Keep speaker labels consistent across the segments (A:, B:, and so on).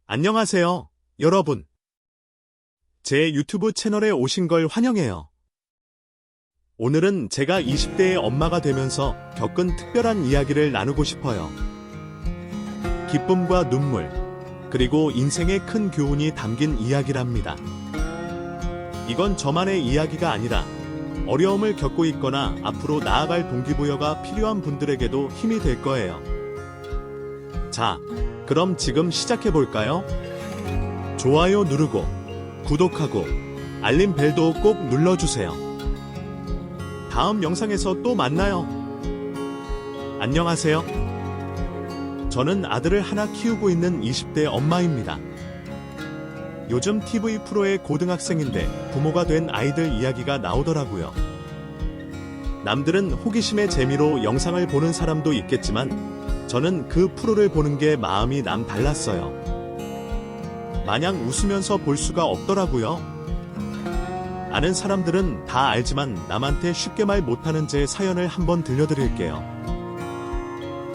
A: 안녕하세요, 여러분. 제 유튜브 채널에 오신 걸 환영해요. 오늘은 제가 20대의 엄마가 되면서 겪은 특별한 이야기를 나누고 싶어요. 기쁨과 눈물, 그리고 인생의 큰 교훈이 담긴 이야기랍니다. 이건 저만의 이야기가 아니라 어려움을 겪고 있거나 앞으로 나아갈 동기부여가 필요한 분들에게도 힘이 될 거예요. 자, 그럼 지금 시작해볼까요? 좋아요 누르고, 구독하고, 알림 벨도 꼭 눌러주세요. 다음 영상에서 또 만나요. 안녕하세요. 저는 아들을 하나 키우고 있는 20대 엄마입니다. 요즘 TV 프로의 고등학생인데 부모가 된 아이들 이야기가 나오더라고요. 남들은 호기심의 재미로 영상을 보는 사람도 있겠지만 저는 그 프로를 보는 게 마음이 남달랐어요. 마냥 웃으면서 볼 수가 없더라고요. 아는 사람들은 다 알지만 남한테 쉽게 말 못하는 제 사연을 한번 들려드릴게요.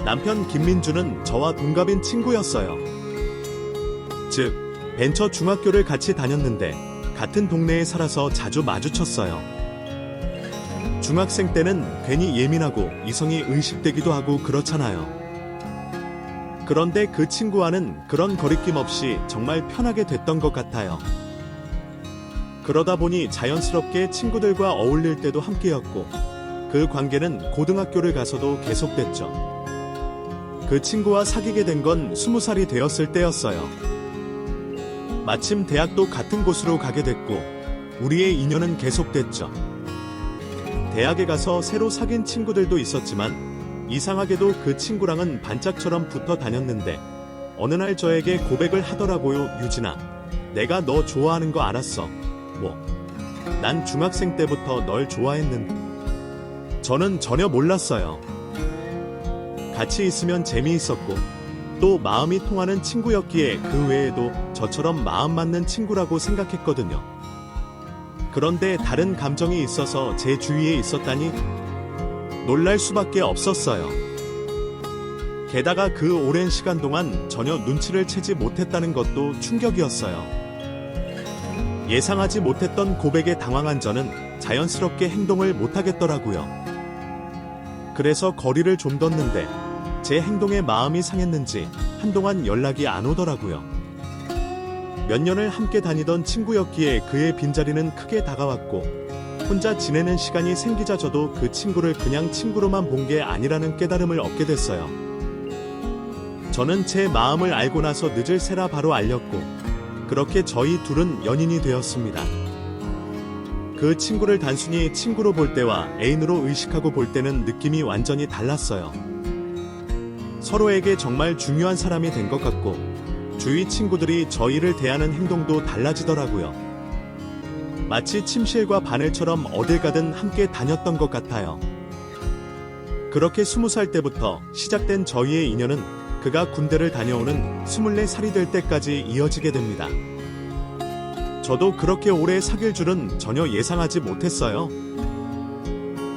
A: 남편 김민주는 저와 동갑인 친구였어요. 즉, 벤처 중학교를 같이 다녔는데 같은 동네에 살아서 자주 마주쳤어요. 중학생 때는 괜히 예민하고 이성이 의식되기도 하고 그렇잖아요. 그런데 그 친구와는 그런 거리낌 없이 정말 편하게 됐던 것 같아요. 그러다 보니 자연스럽게 친구들과 어울릴 때도 함께였고 그 관계는 고등학교를 가서도 계속됐죠. 그 친구와 사귀게 된 건 20살이 되었을 때였어요. 마침 대학도 같은 곳으로 가게 됐고 우리의 인연은 계속됐죠. 대학에 가서 새로 사귄 친구들도 있었지만 이상하게도 그 친구랑은 반짝처럼 붙어 다녔는데 어느 날 저에게 고백을 하더라고요. 유진아, 내가 너 좋아하는 거 알았어. 난 중학생 때부터 널 좋아했는데. 저는 전혀 몰랐어요. 같이 있으면 재미있었고 또 마음이 통하는 친구였기에 그 외에도 저처럼 마음 맞는 친구라고 생각했거든요. 그런데 다른 감정이 있어서 제 주위에 있었다니 놀랄 수밖에 없었어요. 게다가 그 오랜 시간 동안 전혀 눈치를 채지 못했다는 것도 충격이었어요. 예상하지 못했던 고백에 당황한 저는 자연스럽게 행동을 못하겠더라고요. 그래서 거리를 좀 뒀는데 제 행동에 마음이 상했는지 한동안 연락이 안 오더라고요. 몇 년을 함께 다니던 친구였기에 그의 빈자리는 크게 다가왔고 혼자 지내는 시간이 생기자 저도 그 친구를 그냥 친구로만 본 게 아니라는 깨달음을 얻게 됐어요. 저는 제 마음을 알고 나서 늦을 새라 바로 알렸고 그렇게 저희 둘은 연인이 되었습니다. 그 친구를 단순히 친구로 볼 때와 애인으로 의식하고 볼 때는 느낌이 완전히 달랐어요. 서로에게 정말 중요한 사람이 된 것 같고 주위 친구들이 저희를 대하는 행동도 달라지더라고요. 마치 침실과 바늘처럼 어딜 가든 함께 다녔던 것 같아요. 그렇게 20살 때부터 시작된 저희의 인연은 그가 군대를 다녀오는 24살이 될 때까지 이어지게 됩니다. 저도 그렇게 오래 사귈 줄은 전혀 예상하지 못했어요.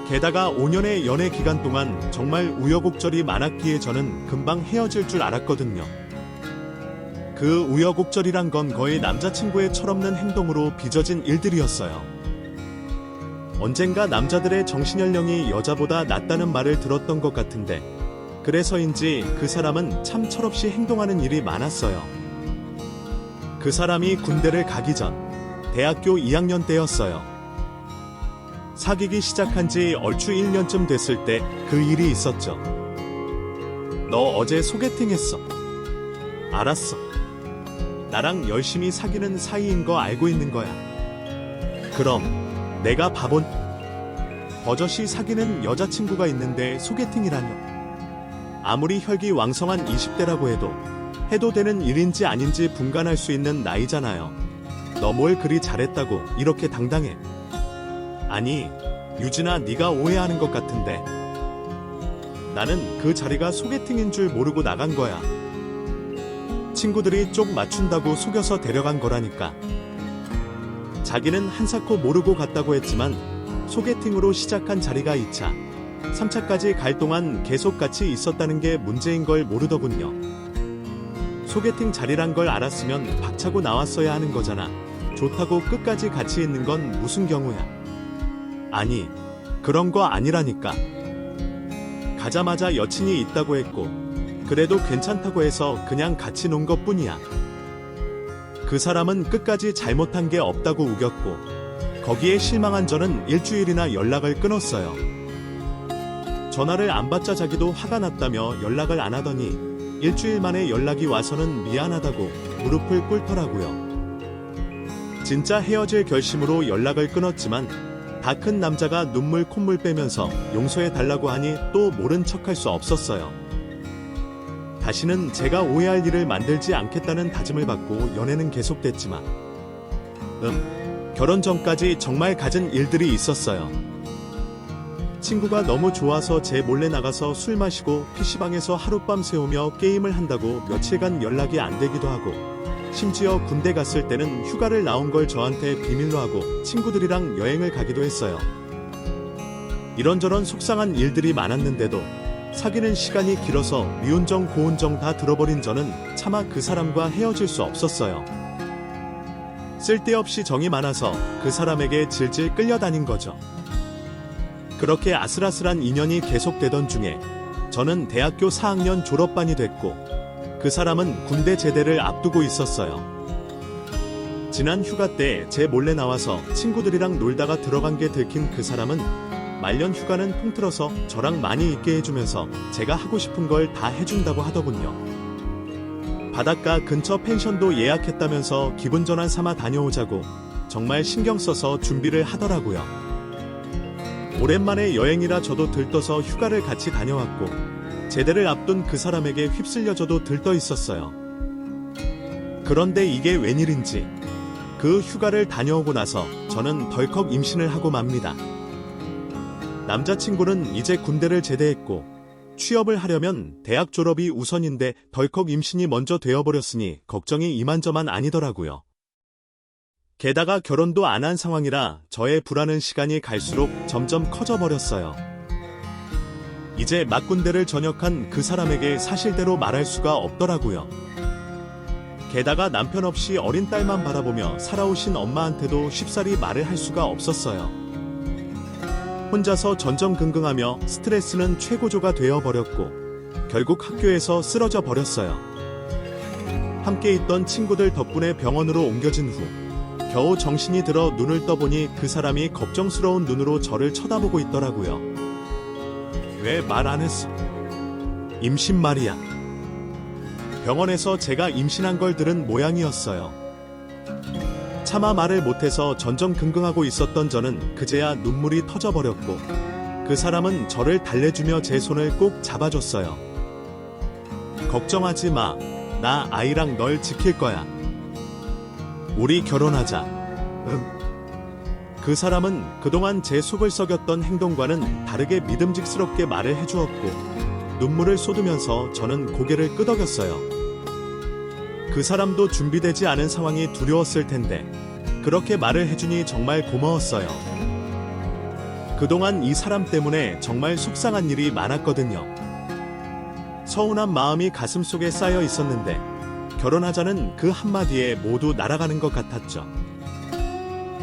A: 게다가 5년의 연애 기간 동안 정말 우여곡절이 많았기에 저는 금방 헤어질 줄 알았거든요. 그 우여곡절이란 건 거의 남자친구의 철없는 행동으로 빚어진 일들이었어요. 언젠가 남자들의 정신연령이 여자보다 낮다는 말을 들었던 것 같은데 그래서인지 그 사람은 참 철없이 행동하는 일이 많았어요. 그 사람이 군대를 가기 전 대학교 2학년 때였어요. 사귀기 시작한 지 얼추 1년쯤 됐을 때 그 일이 있었죠. 너 어제 소개팅했어. 알았어. 나랑 열심히 사귀는 사이인 거 알고 있는 거야. 그럼 내가 바본 버젓이 사귀는 여자친구가 있는데 소개팅이라뇨. 아무리 혈기왕성한 20대라고 해도 되는 일인지 아닌지 분간할 수 있는 나이잖아요. 너 뭘 그리 잘했다고 이렇게 당당해. 아니, 유진아, 네가 오해하는 것 같은데 나는 그 자리가 소개팅인 줄 모르고 나간 거야. 친구들이 쪽 맞춘다고 속여서 데려간 거라니까. 자기는 한사코 모르고 갔다고 했지만 소개팅으로 시작한 자리가 2차, 3차까지 갈 동안 계속 같이 있었다는 게 문제인 걸 모르더군요. 소개팅 자리란 걸 알았으면 박차고 나왔어야 하는 거잖아. 좋다고 끝까지 같이 있는 건 무슨 경우야? 아니, 그런 거 아니라니까. 가자마자 여친이 있다고 했고, 그래도 괜찮다고 해서 그냥 같이 논 것 뿐이야. 그 사람은 끝까지 잘못한 게 없다고 우겼고, 거기에 실망한 저는 일주일이나 연락을 끊었어요. 전화를 안 받자 자기도 화가 났다며 연락을 안 하더니 일주일 만에 연락이 와서는 미안하다고 무릎을 꿇더라고요. 진짜 헤어질 결심으로 연락을 끊었지만 다 큰 남자가 눈물 콧물 빼면서 용서해 달라고 하니 또 모른 척할 수 없었어요. 다시는 제가 오해할 일을 만들지 않겠다는 다짐을 받고 연애는 계속됐지만 결혼 전까지 정말 갖은 일들이 있었어요. 친구가 너무 좋아서 제 몰래 나가서 술 마시고 PC방에서 하룻밤 새우며 게임을 한다고 며칠간 연락이 안 되기도 하고, 심지어 군대 갔을 때는 휴가를 나온 걸 저한테 비밀로 하고 친구들이랑 여행을 가기도 했어요. 이런저런 속상한 일들이 많았는데도 사귀는 시간이 길어서 미운정 고운정 다 들어버린 저는 차마 그 사람과 헤어질 수 없었어요. 쓸데없이 정이 많아서 그 사람에게 질질 끌려다닌 거죠. 그렇게 아슬아슬한 인연이 계속되던 중에 저는 대학교 4학년 졸업반이 됐고, 그 사람은 군대 제대를 앞두고 있었어요. 지난 휴가 때 제 몰래 나와서 친구들이랑 놀다가 들어간 게 들킨 그 사람은 말년 휴가는 통틀어서 저랑 많이 있게 해주면서 제가 하고 싶은 걸 다 해준다고 하더군요. 바닷가 근처 펜션도 예약했다면서 기분 전환 삼아 다녀오자고 정말 신경 써서 준비를 하더라고요. 오랜만에 여행이라 저도 들떠서 휴가를 같이 다녀왔고, 제대를 앞둔 그 사람에게 휩쓸려 저도 들떠 있었어요. 그런데 이게 웬일인지 그 휴가를 다녀오고 나서 저는 덜컥 임신을 하고 맙니다. 남자친구는 이제 군대를 제대했고 취업을 하려면 대학 졸업이 우선인데 덜컥 임신이 먼저 되어버렸으니 걱정이 이만저만 아니더라고요. 게다가 결혼도 안 한 상황이라 저의 불안한 시간이 갈수록 점점 커져버렸어요. 이제 막 군대를 전역한 그 사람에게 사실대로 말할 수가 없더라고요. 게다가 남편 없이 어린 딸만 바라보며 살아오신 엄마한테도 쉽사리 말을 할 수가 없었어요. 혼자서 전전긍긍하며 스트레스는 최고조가 되어버렸고 결국 학교에서 쓰러져 버렸어요. 함께 있던 친구들 덕분에 병원으로 옮겨진 후 겨우 정신이 들어 눈을 떠보니 그 사람이 걱정스러운 눈으로 저를 쳐다보고 있더라고요. 왜 말 안 했어? 임신 말이야. 병원에서 제가 임신한 걸 들은 모양이었어요. 차마 말을 못해서 전전긍긍하고 있었던 저는 그제야 눈물이 터져버렸고, 그 사람은 저를 달래주며 제 손을 꼭 잡아줬어요. 걱정하지 마. 나 아이랑 널 지킬 거야. 우리 결혼하자. 그 사람은 그동안 제 속을 썩였던 행동과는 다르게 믿음직스럽게 말을 해주었고, 눈물을 쏟으면서 저는 고개를 끄덕였어요. 그 사람도 준비되지 않은 상황이 두려웠을 텐데 그렇게 말을 해주니 정말 고마웠어요. 그동안 이 사람 때문에 정말 속상한 일이 많았거든요. 서운한 마음이 가슴속에 쌓여 있었는데 결혼하자는 그 한마디에 모두 날아가는 것 같았죠.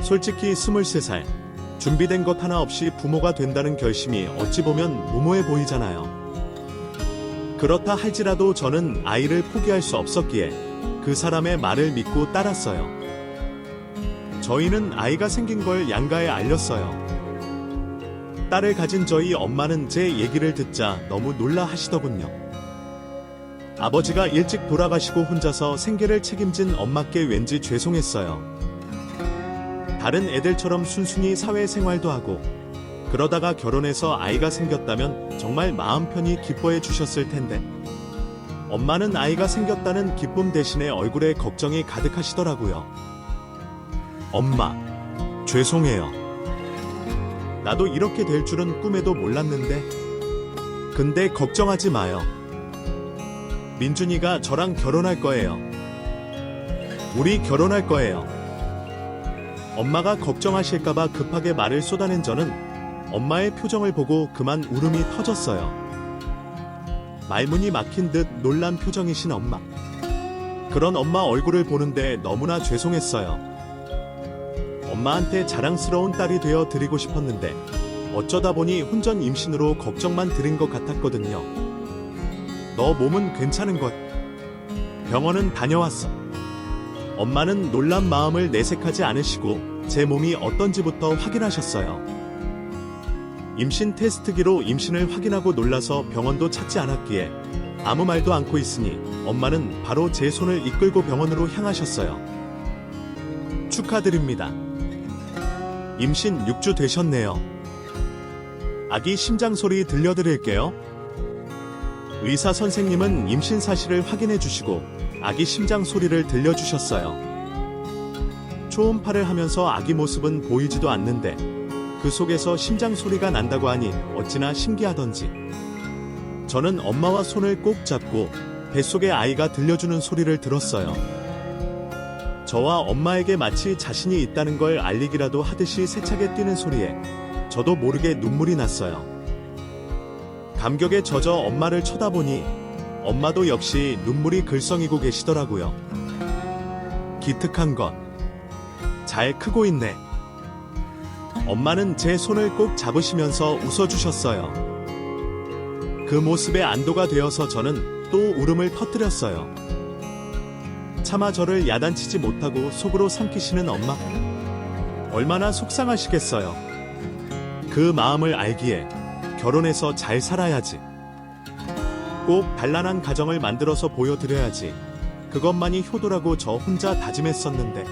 A: 솔직히 23살, 준비된 것 하나 없이 부모가 된다는 결심이 어찌 보면 무모해 보이잖아요. 그렇다 할지라도 저는 아이를 포기할 수 없었기에 그 사람의 말을 믿고 따랐어요. 저희는 아이가 생긴 걸 양가에 알렸어요. 딸을 가진 저희 엄마는 제 얘기를 듣자 너무 놀라 하시더군요. 아버지가 일찍 돌아가시고 혼자서 생계를 책임진 엄마께 왠지 죄송했어요. 다른 애들처럼 순순히 사회생활도 하고 그러다가 결혼해서 아이가 생겼다면 정말 마음 편히 기뻐해 주셨을 텐데 엄마는 아이가 생겼다는 기쁨 대신에 얼굴에 걱정이 가득하시더라고요. 엄마, 죄송해요. 나도 이렇게 될 줄은 꿈에도 몰랐는데. 근데 걱정하지 마요. 민준이가 저랑 결혼할 거예요. 우리 결혼할 거예요. 엄마가 걱정하실까봐 급하게 말을 쏟아낸 저는 엄마의 표정을 보고 그만 울음이 터졌어요. 말문이 막힌 듯 놀란 표정이신 엄마. 그런 엄마 얼굴을 보는데 너무나 죄송했어요. 엄마한테 자랑스러운 딸이 되어 드리고 싶었는데 어쩌다 보니 혼전 임신으로 걱정만 드린 것 같았거든요. 너 몸은 괜찮은 것? 병원은 다녀왔어. 엄마는 놀란 마음을 내색하지 않으시고 제 몸이 어떤지부터 확인하셨어요. 임신 테스트기로 임신을 확인하고 놀라서 병원도 찾지 않았기에 아무 말도 않고 있으니 엄마는 바로 제 손을 이끌고 병원으로 향하셨어요. 축하드립니다. 임신 6주 되셨네요. 아기 심장 소리 들려드릴게요. 의사 선생님은 임신 사실을 확인해 주시고 아기 심장 소리를 들려주셨어요. 초음파를 하면서 아기 모습은 보이지도 않는데 그 속에서 심장 소리가 난다고 하니 어찌나 신기하던지 저는 엄마와 손을 꼭 잡고 뱃속의 아이가 들려주는 소리를 들었어요. 저와 엄마에게 마치 자신이 있다는 걸 알리기라도 하듯이 세차게 뛰는 소리에 저도 모르게 눈물이 났어요. 감격에 젖어 엄마를 쳐다보니 엄마도 역시 눈물이 글썽이고 계시더라고요. 기특한 것. 잘 크고 있네. 엄마는 제 손을 꼭 잡으시면서 웃어주셨어요. 그 모습에 안도가 되어서 저는 또 울음을 터뜨렸어요. 차마 저를 야단치지 못하고 속으로 삼키시는 엄마. 얼마나 속상하시겠어요. 그 마음을 알기에 결혼해서 잘 살아야지. 꼭 단란한 가정을 만들어서 보여드려야지. 그것만이 효도라고 저 혼자 다짐했었는데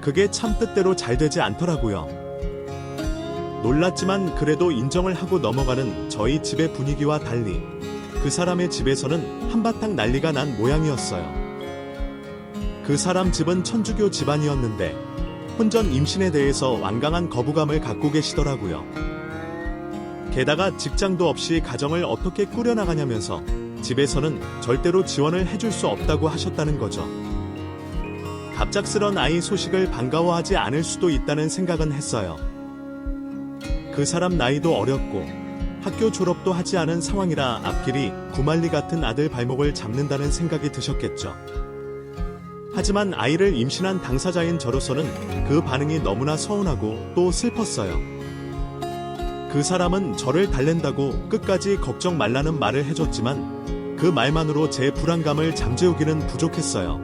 A: 그게 참 뜻대로 잘 되지 않더라고요. 놀랐지만 그래도 인정을 하고 넘어가는 저희 집의 분위기와 달리 그 사람의 집에서는 한바탕 난리가 난 모양이었어요. 그 사람 집은 천주교 집안이었는데 혼전 임신에 대해서 완강한 거부감을 갖고 계시더라고요. 게다가 직장도 없이 가정을 어떻게 꾸려나가냐면서 집에서는 절대로 지원을 해줄 수 없다고 하셨다는 거죠. 갑작스런 아이 소식을 반가워하지 않을 수도 있다는 생각은 했어요. 그 사람 나이도 어렸고 학교 졸업도 하지 않은 상황이라 앞길이 구말리 같은 아들 발목을 잡는다는 생각이 드셨겠죠. 하지만 아이를 임신한 당사자인 저로서는 그 반응이 너무나 서운하고 또 슬펐어요. 그 사람은 저를 달랜다고 끝까지 걱정 말라는 말을 해줬지만 그 말만으로 제 불안감을 잠재우기는 부족했어요.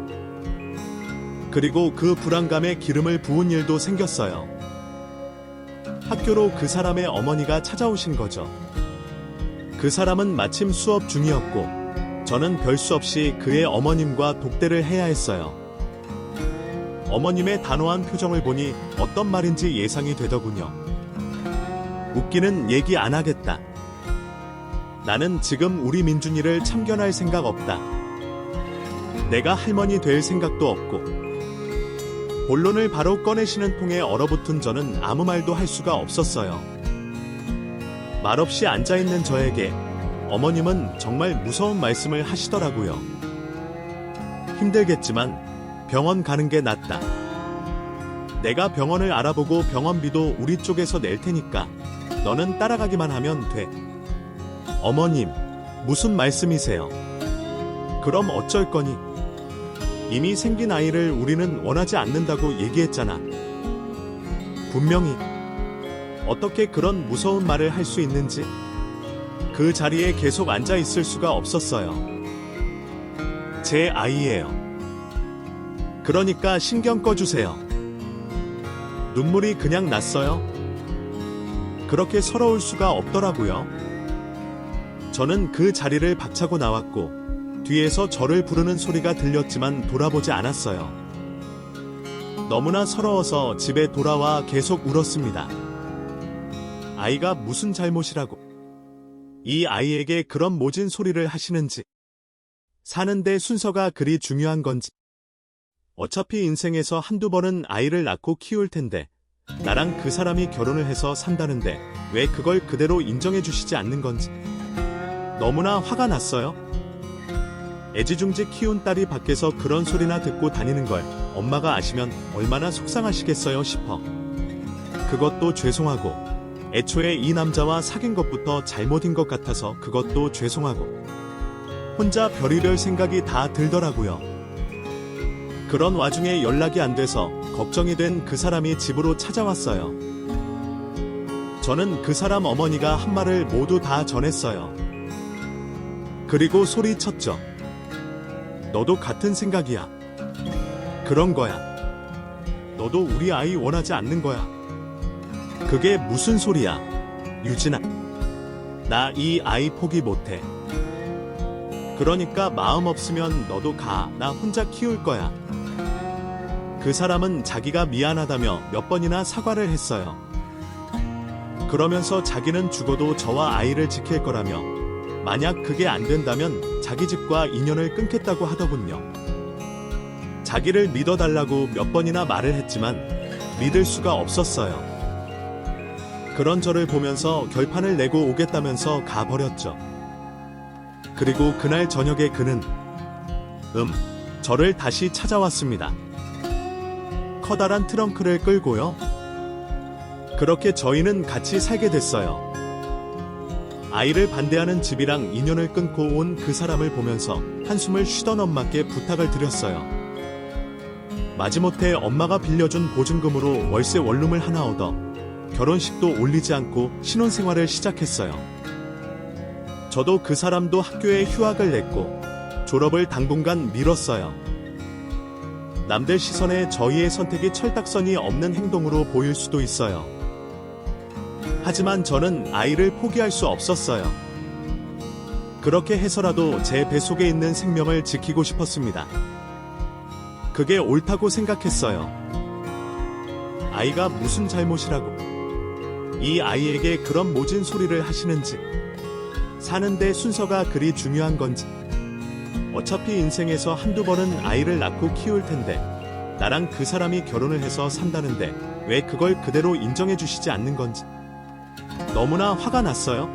A: 그리고 그 불안감에 기름을 부은 일도 생겼어요. 학교로 그 사람의 어머니가 찾아오신 거죠. 그 사람은 마침 수업 중이었고 저는 별 수 없이 그의 어머님과 독대를 해야 했어요. 어머님의 단호한 표정을 보니 어떤 말인지 예상이 되더군요. 웃기는 얘기 안 하겠다. 나는 지금 우리 민준이를 참견할 생각 없다. 내가 할머니 될 생각도 없고. 본론을 바로 꺼내시는 통에 얼어붙은 저는 아무 말도 할 수가 없었어요. 말없이 앉아있는 저에게 어머님은 정말 무서운 말씀을 하시더라고요. 힘들겠지만 병원 가는 게 낫다. 내가 병원을 알아보고 병원비도 우리 쪽에서 낼 테니까 너는 따라가기만 하면 돼. 어머님, 무슨 말씀이세요? 그럼 어쩔 거니? 이미 생긴 아이를 우리는 원하지 않는다고 얘기했잖아. 분명히. 어떻게 그런 무서운 말을 할 수 있는지 그 자리에 계속 앉아 있을 수가 없었어요. 제 아이예요. 그러니까 신경 꺼주세요. 눈물이 그냥 났어요. 그렇게 서러울 수가 없더라고요. 저는 그 자리를 박차고 나왔고 뒤에서 저를 부르는 소리가 들렸지만 돌아보지 않았어요. 너무나 서러워서 집에 돌아와 계속 울었습니다. 아이가 무슨 잘못이라고 이 아이에게 그런 모진 소리를 하시는지, 사는데 순서가 그리 중요한 건지, 어차피 인생에서 한두 번은 아이를 낳고 키울 텐데 나랑 그 사람이 결혼을 해서 산다는데 왜 그걸 그대로 인정해 주시지 않는 건지 너무나 화가 났어요. 애지중지 키운 딸이 밖에서 그런 소리나 듣고 다니는 걸 엄마가 아시면 얼마나 속상하시겠어요 싶어. 그것도 죄송하고 애초에 이 남자와 사귄 것부터 잘못인 것 같아서 그것도 죄송하고 혼자 별의별 생각이 다 들더라고요. 그런 와중에 연락이 안 돼서 걱정이 된 그 사람이 집으로 찾아왔어요. 저는 그 사람 어머니가 한 말을 모두 다 전했어요. 그리고 소리쳤죠. 너도 같은 생각이야. 그런 거야. 너도 우리 아이 원하지 않는 거야. 그게 무슨 소리야, 유진아. 나 이 아이 포기 못해. 그러니까 마음 없으면 너도 가. 나 혼자 키울 거야. 그 사람은 자기가 미안하다며 몇 번이나 사과를 했어요. 그러면서 자기는 죽어도 저와 아이를 지킬 거라며 만약 그게 안 된다면 자기 집과 인연을 끊겠다고 하더군요. 자기를 믿어달라고 몇 번이나 말을 했지만 믿을 수가 없었어요. 그런 저를 보면서 결판을 내고 오겠다면서 가버렸죠. 그리고 그날 저녁에 그는 저를 다시 찾아왔습니다. 커다란 트렁크를 끌고요. 그렇게 저희는 같이 살게 됐어요. 아이를 반대하는 집이랑 인연을 끊고 온 그 사람을 보면서 한숨을 쉬던 엄마께 부탁을 드렸어요. 마지못해 엄마가 빌려준 보증금으로 월세 원룸을 하나 얻어 결혼식도 올리지 않고 신혼생활을 시작했어요. 저도 그 사람도 학교에 휴학을 냈고 졸업을 당분간 미뤘어요. 남들 시선에 저희의 선택이 철딱선이 없는 행동으로 보일 수도 있어요. 하지만 저는 아이를 포기할 수 없었어요. 그렇게 해서라도 제 뱃속에 있는 생명을 지키고 싶었습니다. 그게 옳다고 생각했어요. 아이가 무슨 잘못이라고 이 아이에게 그런 모진 소리를 하시는지, 사는데 순서가 그리 중요한 건지, 어차피 인생에서 한두 번은 아이를 낳고 키울 텐데 나랑 그 사람이 결혼을 해서 산다는데 왜 그걸 그대로 인정해 주시지 않는 건지 너무나 화가 났어요.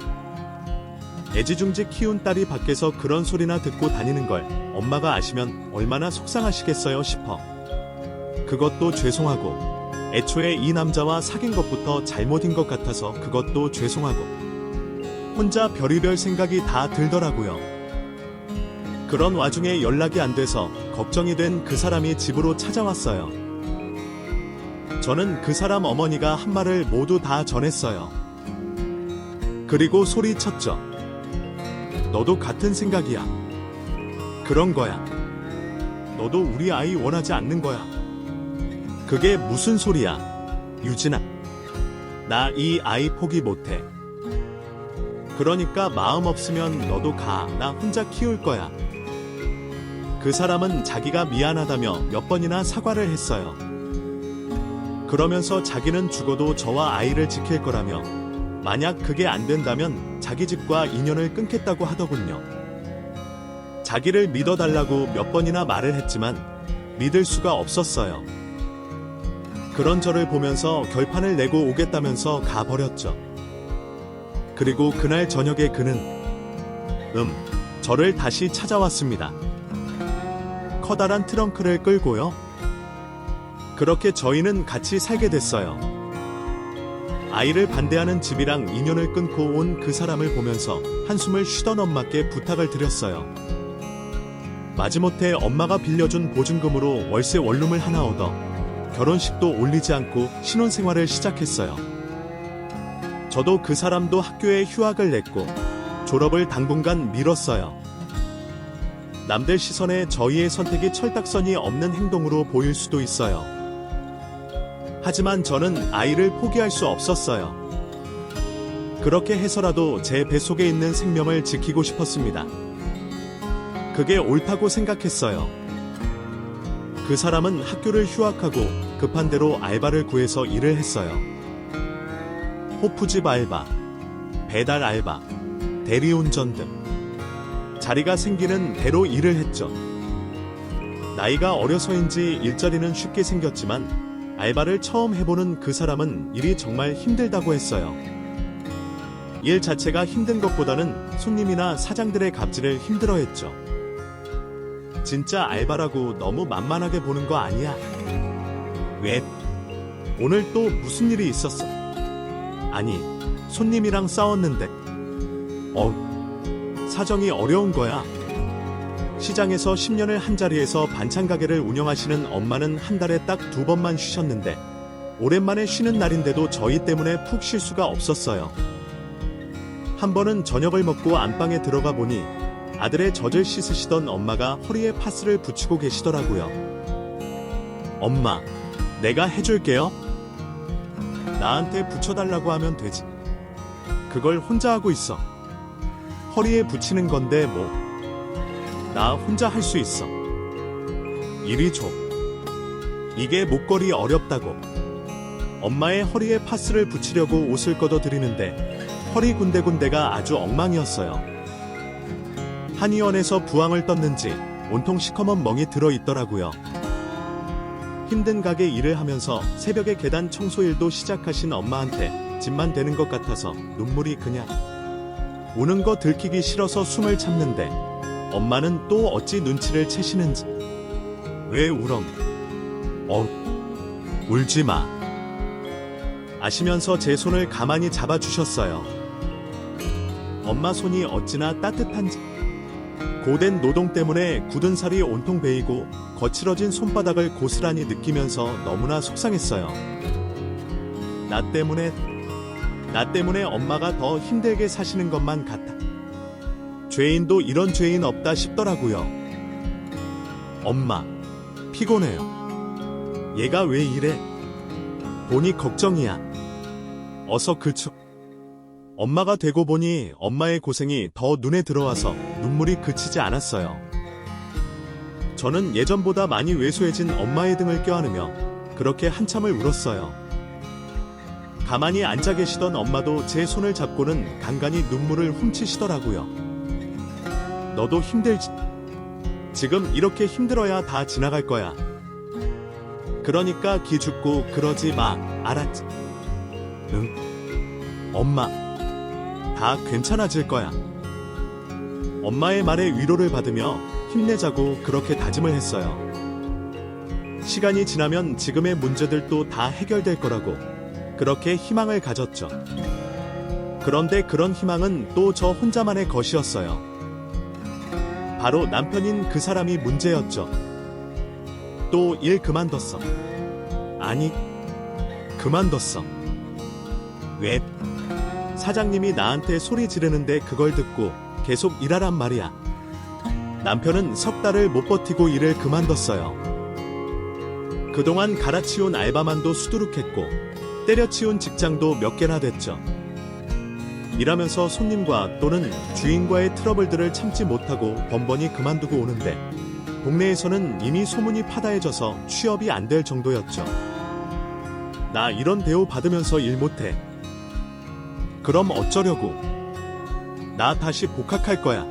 A: 애지중지 키운 딸이 밖에서 그런 소리나 듣고 다니는 걸 엄마가 아시면 얼마나 속상하시겠어요 싶어. 그것도 죄송하고 애초에 이 남자와 사귄 것부터 잘못인 것 같아서 그것도 죄송하고 혼자 별의별 생각이 다 들더라고요. 그런 와중에 연락이 안 돼서 걱정이 된 그 사람이 집으로 찾아왔어요. 저는 그 사람 어머니가 한 말을 모두 다 전했어요. 그리고 소리쳤죠. 너도 같은 생각이야. 그런 거야. 너도 우리 아이 원하지 않는 거야. 그게 무슨 소리야, 유진아. 나 이 아이 포기 못해. 그러니까 마음 없으면 너도 가. 나 혼자 키울 거야. 그 사람은 자기가 미안하다며 몇 번이나 사과를 했어요. 그러면서 자기는 죽어도 저와 아이를 지킬 거라며 만약 그게 안 된다면 자기 집과 인연을 끊겠다고 하더군요. 자기를 믿어달라고 몇 번이나 말을 했지만 믿을 수가 없었어요. 그런 저를 보면서 결판을 내고 오겠다면서 가버렸죠. 그리고 그날 저녁에 그는 저를 다시 찾아왔습니다. 커다란 트렁크를 끌고요. 그렇게 저희는 같이 살게 됐어요. 아이를 반대하는 집이랑 인연을 끊고 온 그 사람을 보면서 한숨을 쉬던 엄마께 부탁을 드렸어요. 마지못해 엄마가 빌려준 보증금으로 월세 원룸을 하나 얻어 결혼식도 올리지 않고 신혼생활을 시작했어요. 저도 그 사람도 학교에 휴학을 냈고 졸업을 당분간 미뤘어요. 남들 시선에 저희의 선택이 철딱선이 없는 행동으로 보일 수도 있어요. 하지만 저는 아이를 포기할 수 없었어요. 그렇게 해서라도 제 뱃속에 있는 생명을 지키고 싶었습니다. 그게 옳다고 생각했어요. 그 사람은 학교를 휴학하고 급한 대로 알바를 구해서 일을 했어요. 호프집 알바, 배달 알바, 대리운전 등 자리가 생기는 대로 일을 했죠. 나이가 어려서인지 일자리는 쉽게 생겼지만 알바를 처음 해보는 그 사람은 일이 정말 힘들다고 했어요. 일 자체가 힘든 것보다는 손님이나 사장들의 갑질을 힘들어했죠. 진짜 알바라고 너무 만만하게 보는 거 아니야? 왜? 오늘 또 무슨 일이 있었어? 아니, 손님이랑 싸웠는데. 사정이 어려운 거야. 시장에서 10년을 한자리에서 반찬 가게를 운영하시는 엄마는 한 달에 딱 2번만 쉬셨는데 오랜만에 쉬는 날인데도 저희 때문에 푹 쉴 수가 없었어요. 한 번은 저녁을 먹고 안방에 들어가 보니 아들의 젖을 씻으시던 엄마가 허리에 파스를 붙이고 계시더라고요. 엄마, 내가 해줄게요. 나한테 붙여달라고 하면 되지. 그걸 혼자 하고 있어. 허리에 붙이는 건데 뭐. 나 혼자 할 수 있어. 이리 줘. 이게 목걸이 어렵다고. 엄마의 허리에 파스를 붙이려고 옷을 걷어드리는데 허리 군데군데가 아주 엉망이었어요. 한의원에서 부항을 떴는지 온통 시커먼 멍이 들어있더라고요. 힘든 가게 일을 하면서 새벽에 계단 청소일도 시작하신 엄마한테 집만 되는 것 같아서 눈물이 그냥. 우는 거 들키기 싫어서 숨을 참는데 엄마는 또 어찌 눈치를 채시는지. 왜 울어? 울지 마. 아시면서 제 손을 가만히 잡아주셨어요. 엄마 손이 어찌나 따뜻한지. 고된 노동 때문에 굳은 살이 온통 베이고 거칠어진 손바닥을 고스란히 느끼면서 너무나 속상했어요. 나 때문에 엄마가 더 힘들게 사시는 것만 같아. 죄인도 이런 죄인 없다 싶더라고요. 엄마, 피곤해요. 얘가 왜 이래? 보니 걱정이야. 어서 그쳐. 엄마가 되고 보니 엄마의 고생이 더 눈에 들어와서 눈물이 그치지 않았어요. 저는 예전보다 많이 왜소해진 엄마의 등을 껴안으며 그렇게 한참을 울었어요. 가만히 앉아 계시던 엄마도 제 손을 잡고는 간간히 눈물을 훔치시더라고요. 너도 힘들지? 지금 이렇게 힘들어야 다 지나갈 거야. 그러니까 기죽고 그러지 마. 알았지? 응. 엄마, 다 괜찮아질 거야. 엄마의 말에 위로를 받으며 힘내자고 그렇게 다짐을 했어요. 시간이 지나면 지금의 문제들도 다 해결될 거라고 그렇게 희망을 가졌죠. 그런데 그런 희망은 또 저 혼자만의 것이었어요. 바로 남편인 그 사람이 문제였죠. 또 일 그만뒀어. 아니, 그만뒀어. 왜? 사장님이 나한테 소리 지르는데 그걸 듣고 계속 일하란 말이야. 남편은 석 달을 못 버티고 일을 그만뒀어요. 그동안 갈아치운 알바만도 수두룩했고 때려치운 직장도 몇 개나 됐죠. 일하면서 손님과 또는 주인과의 트러블들을 참지 못하고 번번이 그만두고 오는데 동네에서는 이미 소문이 파다해져서 취업이 안 될 정도였죠. 나 이런 대우 받으면서 일 못해. 그럼 어쩌려고? 나 다시 복학할 거야.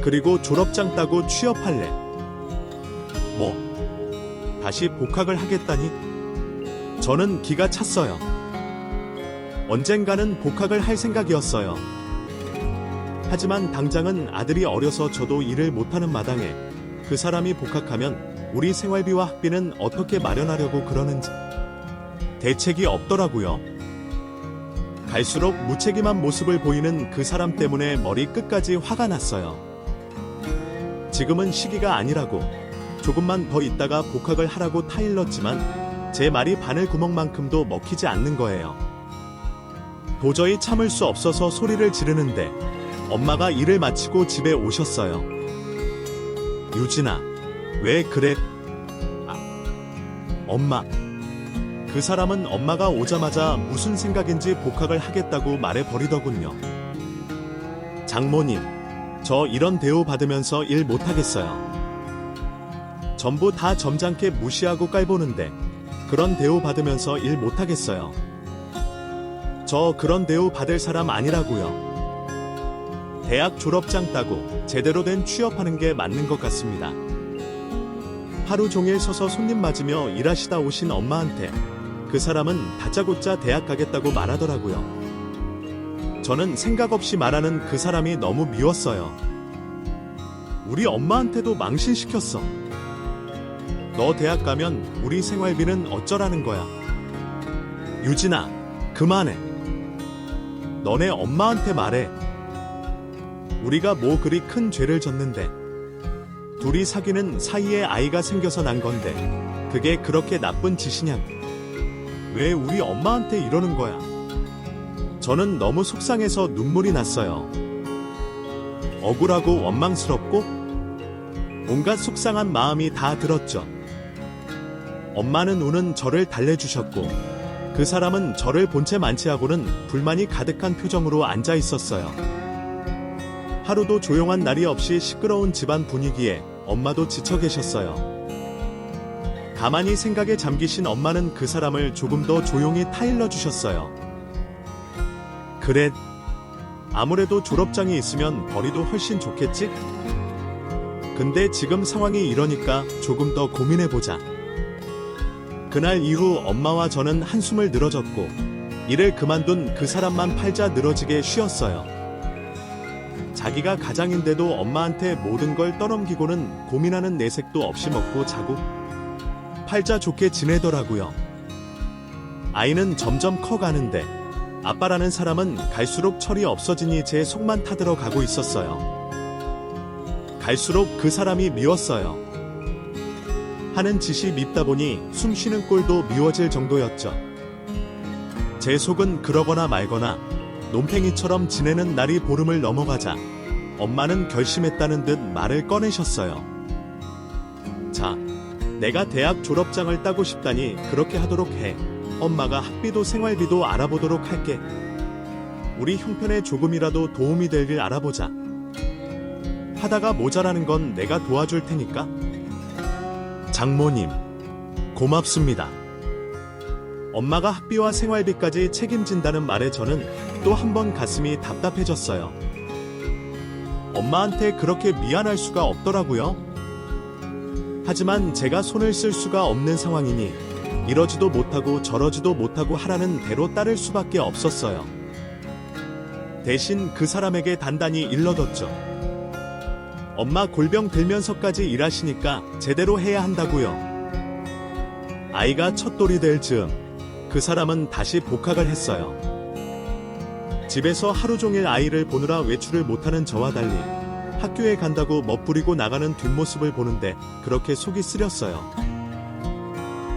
A: 그리고 졸업장 따고 취업할래. 뭐? 다시 복학을 하겠다니? 저는 기가 찼어요. 언젠가는 복학을 할 생각이었어요. 하지만 당장은 아들이 어려서 저도 일을 못하는 마당에 그 사람이 복학하면 우리 생활비와 학비는 어떻게 마련하려고 그러는지 대책이 없더라고요. 갈수록 무책임한 모습을 보이는 그 사람 때문에 머리 끝까지 화가 났어요. 지금은 시기가 아니라고 조금만 더 있다가 복학을 하라고 타일렀지만 제 말이 바늘 구멍만큼도 먹히지 않는 거예요. 도저히 참을 수 없어서 소리를 지르는데 엄마가 일을 마치고 집에 오셨어요. 유진아, 왜 그래? 엄마. 그 사람은 엄마가 오자마자 무슨 생각인지 복학을 하겠다고 말해버리더군요. 장모님, 저 이런 대우 받으면서 일 못하겠어요. 전부 다 점잖게 무시하고 깔보는데 그런 대우 받으면서 일 못하겠어요. 저 그런 대우 받을 사람 아니라고요. 대학 졸업장 따고 제대로 된 취업하는 게 맞는 것 같습니다. 하루 종일 서서 손님 맞으며 일하시다 오신 엄마한테 그 사람은 다짜고짜 대학 가겠다고 말하더라고요. 저는 생각 없이 말하는 그 사람이 너무 미웠어요. 우리 엄마한테도 망신시켰어. 너 대학 가면 우리 생활비는 어쩌라는 거야. 유진아, 그만해. 너네 엄마한테 말해. 우리가 뭐 그리 큰 죄를 졌는데 둘이 사귀는 사이에 아이가 생겨서 난 건데 그게 그렇게 나쁜 짓이냐고. 왜 우리 엄마한테 이러는 거야? 저는 너무 속상해서 눈물이 났어요. 억울하고 원망스럽고 온갖 속상한 마음이 다 들었죠. 엄마는 우는 저를 달래주셨고 그 사람은 저를 본 채 만취하고는 불만이 가득한 표정으로 앉아 있었어요. 하루도 조용한 날이 없이 시끄러운 집안 분위기에 엄마도 지쳐 계셨어요. 가만히 생각에 잠기신 엄마는 그 사람을 조금 더 조용히 타일러 주셨어요. 그래, 아무래도 졸업장이 있으면 벌이도 훨씬 좋겠지? 근데 지금 상황이 이러니까 조금 더 고민해보자. 그날 이후 엄마와 저는 한숨을 늘어졌고 일을 그만둔 그 사람만 팔자 늘어지게 쉬었어요. 자기가 가장인데도 엄마한테 모든 걸 떠넘기고는 고민하는 내색도 없이 먹고 자고 팔자 좋게 지내더라고요. 아이는 점점 커가는데 아빠라는 사람은 갈수록 철이 없어지니 제 속만 타들어 가고 있었어요. 갈수록 그 사람이 미웠어요. 하는 짓이 밉다 보니 숨 쉬는 꼴도 미워질 정도였죠. 제 속은 그러거나 말거나 논팽이처럼 지내는 날이 보름을 넘어가자 엄마는 결심했다는 듯 말을 꺼내셨어요. 자, 내가 대학 졸업장을 따고 싶다니 그렇게 하도록 해. 엄마가 학비도 생활비도 알아보도록 할게. 우리 형편에 조금이라도 도움이 될 일 알아보자. 하다가 모자라는 건 내가 도와줄 테니까. 장모님, 고맙습니다. 엄마가 학비와 생활비까지 책임진다는 말에 저는 또 한 번 가슴이 답답해졌어요. 엄마한테 그렇게 미안할 수가 없더라고요. 하지만 제가 손을 쓸 수가 없는 상황이니 이러지도 못하고 저러지도 못하고 하라는 대로 따를 수밖에 없었어요. 대신 그 사람에게 단단히 일러뒀죠. 엄마 골병 들면서까지 일하시니까 제대로 해야 한다고요. 아이가 첫돌이 될 즈음 그 사람은 다시 복학을 했어요. 집에서 하루 종일 아이를 보느라 외출을 못하는 저와 달리 학교에 간다고 멋부리고 나가는 뒷모습을 보는데 그렇게 속이 쓰렸어요.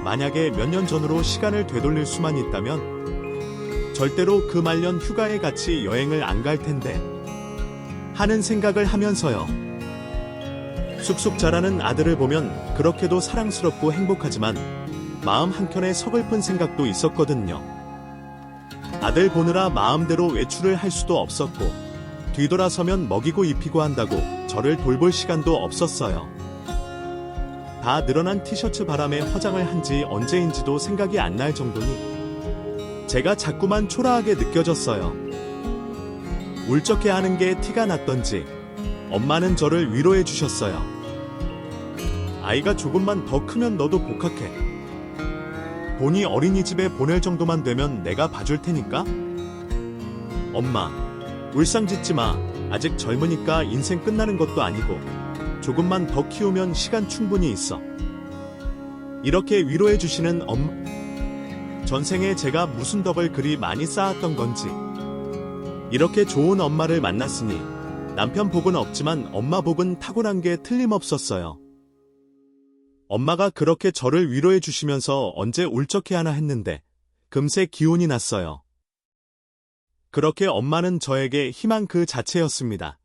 A: 만약에 몇 년 전으로 시간을 되돌릴 수만 있다면 절대로 그 말년 휴가에 같이 여행을 안 갈 텐데 하는 생각을 하면서요. 쑥쑥 자라는 아들을 보면 그렇게도 사랑스럽고 행복하지만 마음 한켠에 서글픈 생각도 있었거든요. 아들 보느라 마음대로 외출을 할 수도 없었고 뒤돌아서면 먹이고 입히고 한다고 저를 돌볼 시간도 없었어요. 다 늘어난 티셔츠 바람에 화장을 한지 언제인지도 생각이 안 날 정도니 제가 자꾸만 초라하게 느껴졌어요. 울적해하는 게 티가 났던지 엄마는 저를 위로해 주셨어요. 아이가 조금만 더 크면 너도 복학해. 본이 어린이집에 보낼 정도만 되면 내가 봐줄 테니까? 엄마, 울상짓지 마. 아직 젊으니까 인생 끝나는 것도 아니고 조금만 더 키우면 시간 충분히 있어. 이렇게 위로해 주시는 엄마. 전생에 제가 무슨 덕을 그리 많이 쌓았던 건지 이렇게 좋은 엄마를 만났으니 남편 복은 없지만 엄마 복은 탁월한 게 틀림없었어요. 엄마가 그렇게 저를 위로해 주시면서 언제 울적해하나 했는데 금세 기운이 났어요. 그렇게 엄마는 저에게 희망 그 자체였습니다.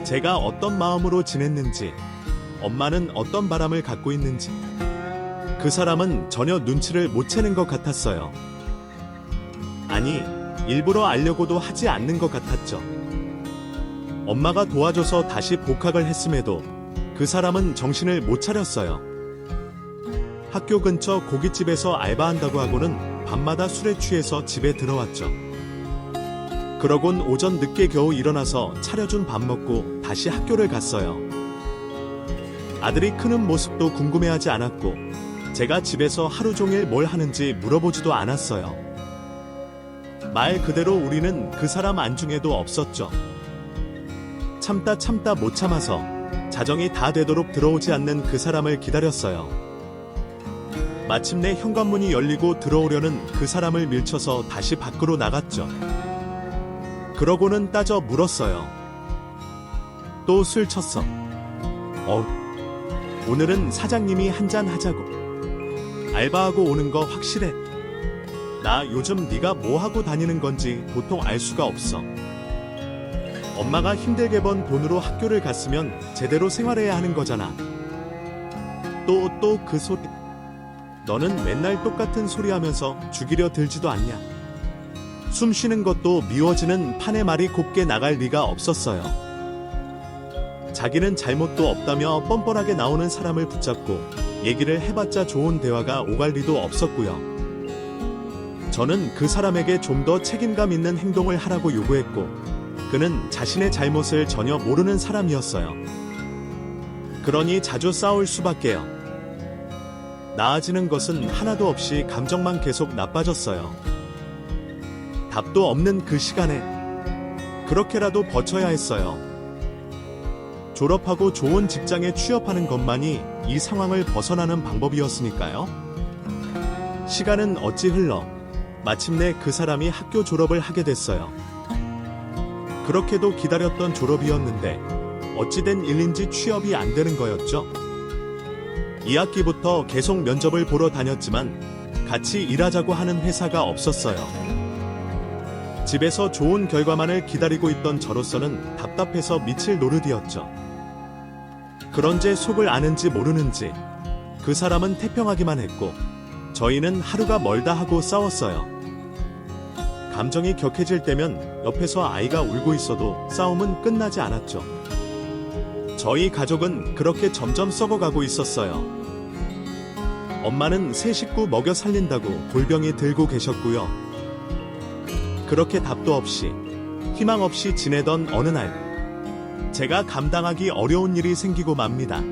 A: 제가 어떤 마음으로 지냈는지, 엄마는 어떤 바람을 갖고 있는지 그 사람은 전혀 눈치를 못 채는 것 같았어요. 아니, 일부러 알려고도 하지 않는 것 같았죠. 엄마가 도와줘서 다시 복학을 했음에도 그 사람은 정신을 못 차렸어요. 학교 근처 고깃집에서 알바한다고 하고는 밤마다 술에 취해서 집에 들어왔죠. 그러곤 오전 늦게 겨우 일어나서 차려준 밥 먹고 다시 학교를 갔어요. 아들이 크는 모습도 궁금해하지 않았고 제가 집에서 하루 종일 뭘 하는지 물어보지도 않았어요. 말 그대로 우리는 그 사람 안중에도 없었죠. 참다 못 참아서 자정이 다 되도록 들어오지 않는 그 사람을 기다렸어요. 마침내 현관문이 열리고 들어오려는 그 사람을 밀쳐서 다시 밖으로 나갔죠. 그러고는 따져 물었어요. 또 술 쳤어? 오늘은 사장님이 한잔 하자고. 알바하고 오는 거 확실해? 나 요즘 네가 뭐 하고 다니는 건지 도통 알 수가 없어. 엄마가 힘들게 번 돈으로 학교를 갔으면 제대로 생활해야 하는 거잖아. 또 그 소리. 너는 맨날 똑같은 소리 하면서 죽이려 들지도 않냐. 숨 쉬는 것도 미워지는 판에 말이 곱게 나갈 리가 없었어요. 자기는 잘못도 없다며 뻔뻔하게 나오는 사람을 붙잡고 얘기를 해봤자 좋은 대화가 오갈 리도 없었고요. 저는 그 사람에게 좀 더 책임감 있는 행동을 하라고 요구했고, 그는 자신의 잘못을 전혀 모르는 사람이었어요. 그러니 자주 싸울 수밖에요. 나아지는 것은 하나도 없이 감정만 계속 나빠졌어요. 답도 없는 그 시간에 그렇게라도 버텨야 했어요. 졸업하고 좋은 직장에 취업하는 것만이 이 상황을 벗어나는 방법이었으니까요. 시간은 어찌 흘러 마침내 그 사람이 학교 졸업을 하게 됐어요. 그렇게도 기다렸던 졸업이었는데 어찌된 일인지 취업이 안 되는 거였죠. 2학기부터 계속 면접을 보러 다녔지만 같이 일하자고 하는 회사가 없었어요. 집에서 좋은 결과만을 기다리고 있던 저로서는 답답해서 미칠 노릇이었죠. 그런지 속을 아는지 모르는지 그 사람은 태평하기만 했고 저희는 하루가 멀다 하고 싸웠어요. 감정이 격해질 때면 옆에서 아이가 울고 있어도 싸움은 끝나지 않았죠. 저희 가족은 그렇게 점점 썩어가고 있었어요. 엄마는 세 식구 먹여 살린다고 골병이 들고 계셨고요. 그렇게 답도 없이 희망 없이 지내던 어느 날 제가 감당하기 어려운 일이 생기고 맙니다.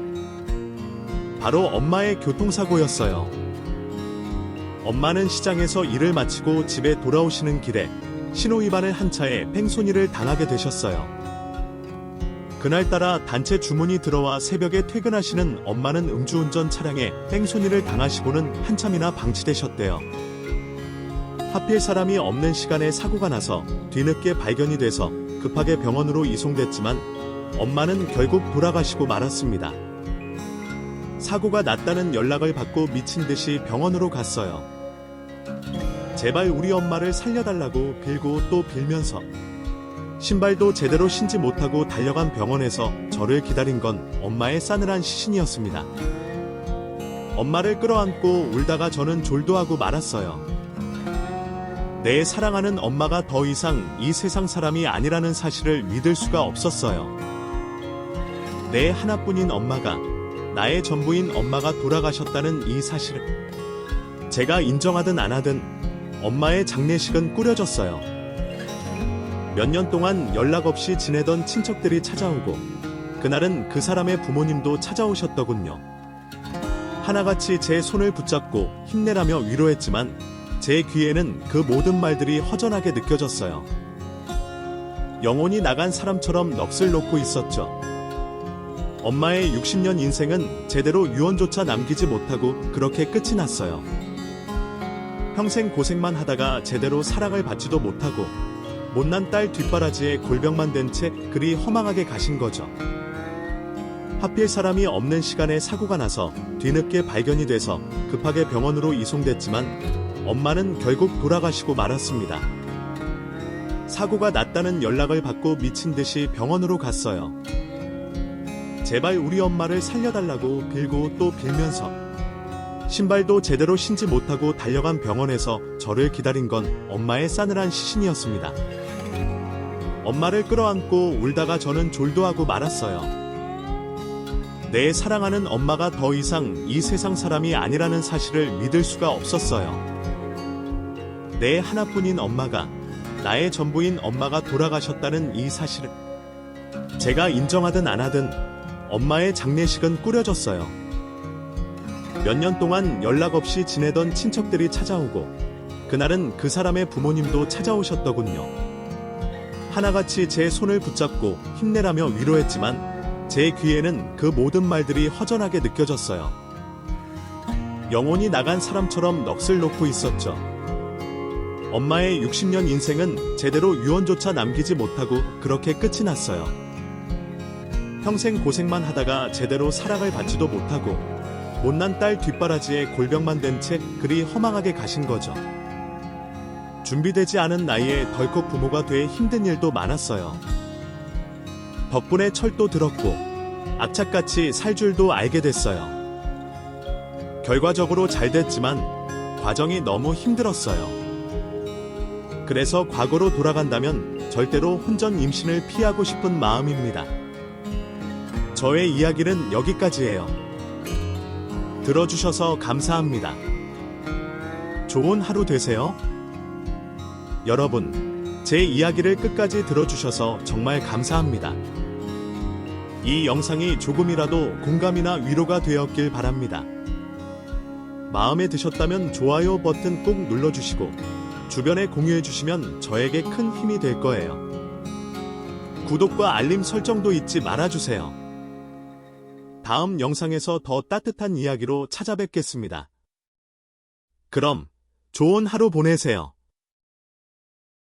A: 바로 엄마의 교통사고였어요. 엄마는 시장에서 일을 마치고 집에 돌아오시는 길에 신호위반을 한 차에 뺑소니를 당하게 되셨어요. 그날따라 단체 주문이 들어와 새벽에 퇴근하시는 엄마는 음주운전 차량에 뺑소니를 당하시고는 한참이나 방치되셨대요. 하필 사람이 없는 시간에 사고가 나서 뒤늦게 발견이 돼서 급하게 병원으로 이송됐지만 엄마는 결국 돌아가시고 말았습니다. 사고가 났다는 연락을 받고 미친 듯이 병원으로 갔어요. 제발 우리 엄마를 살려달라고 빌고 또 빌면서 신발도 제대로 신지 못하고 달려간 병원에서 저를 기다린 건 엄마의 싸늘한 시신이었습니다. 엄마를 끌어안고 울다가 저는 졸도하고 말았어요. 내 사랑하는 엄마가 더 이상 이 세상 사람이 아니라는 사실을 믿을 수가 없었어요. 내 하나뿐인 엄마가, 나의 전부인 엄마가 돌아가셨다는 이 사실을 제가 인정하든 안 하든 엄마의 장례식은 꾸려졌어요. 몇 년 동안 연락 없이 지내던 친척들이 찾아오고 그날은 그 사람의 부모님도 찾아오셨더군요. 하나같이 제 손을 붙잡고 힘내라며 위로했지만 제 귀에는 그 모든 말들이 허전하게 느껴졌어요. 영혼이 나간 사람처럼 넋을 놓고 있었죠. 엄마의 60년 인생은 제대로 유언조차 남기지 못하고 그렇게 끝이 났어요. 평생 고생만 하다가 제대로 사랑을 받지도 못하고 못난 딸 뒷바라지에 골병만 된 채 그리 허망하게 가신 거죠. 하필 사람이 없는 시간에 사고가 나서 뒤늦게 발견이 돼서 급하게 병원으로 이송됐지만 엄마는 결국 돌아가시고 말았습니다. 사고가 났다는 연락을 받고 미친 듯이 병원으로 갔어요. 제발 우리 엄마를 살려달라고 빌고 또 빌면서 신발도 제대로 신지 못하고 달려간 병원에서 저를 기다린 건 엄마의 싸늘한 시신이었습니다. 엄마를 끌어안고 울다가 저는 졸도하고 말았어요. 내 사랑하는 엄마가 더 이상 이 세상 사람이 아니라는 사실을 믿을 수가 없었어요. 내 하나뿐인 엄마가, 나의 전부인 엄마가 돌아가셨다는 이 사실을 제가 인정하든 안 하든 엄마의 장례식은 꾸려졌어요. 몇 년 동안 연락 없이 지내던 친척들이 찾아오고 그날은 그 사람의 부모님도 찾아오셨더군요. 하나같이 제 손을 붙잡고 힘내라며 위로했지만 제 귀에는 그 모든 말들이 허전하게 느껴졌어요. 영혼이 나간 사람처럼 넋을 놓고 있었죠. 엄마의 60년 인생은 제대로 유언조차 남기지 못하고 그렇게 끝이 났어요. 평생 고생만 하다가 제대로 사랑을 받지도 못하고 못난 딸 뒷바라지에 골병만 된 채 그리 허망하게 가신 거죠. 준비되지 않은 나이에 덜컥 부모가 돼 힘든 일도 많았어요. 덕분에 철도 들었고 악착같이 살 줄도 알게 됐어요. 결과적으로 잘 됐지만 과정이 너무 힘들었어요. 그래서 과거로 돌아간다면 절대로 혼전 임신을 피하고 싶은 마음입니다. 저의 이야기는 여기까지예요. 들어주셔서 감사합니다. 좋은 하루 되세요. 여러분, 제 이야기를 끝까지 들어주셔서 정말 감사합니다. 이 영상이 조금이라도 공감이나 위로가 되었길 바랍니다. 마음에 드셨다면 좋아요 버튼 꼭 눌러주시고 주변에 공유해주시면 저에게 큰 힘이 될 거예요. 구독과 알림 설정도 잊지 말아주세요. 다음 영상에서 더 따뜻한 이야기로 찾아뵙겠습니다. 그럼 좋은 하루 보내세요.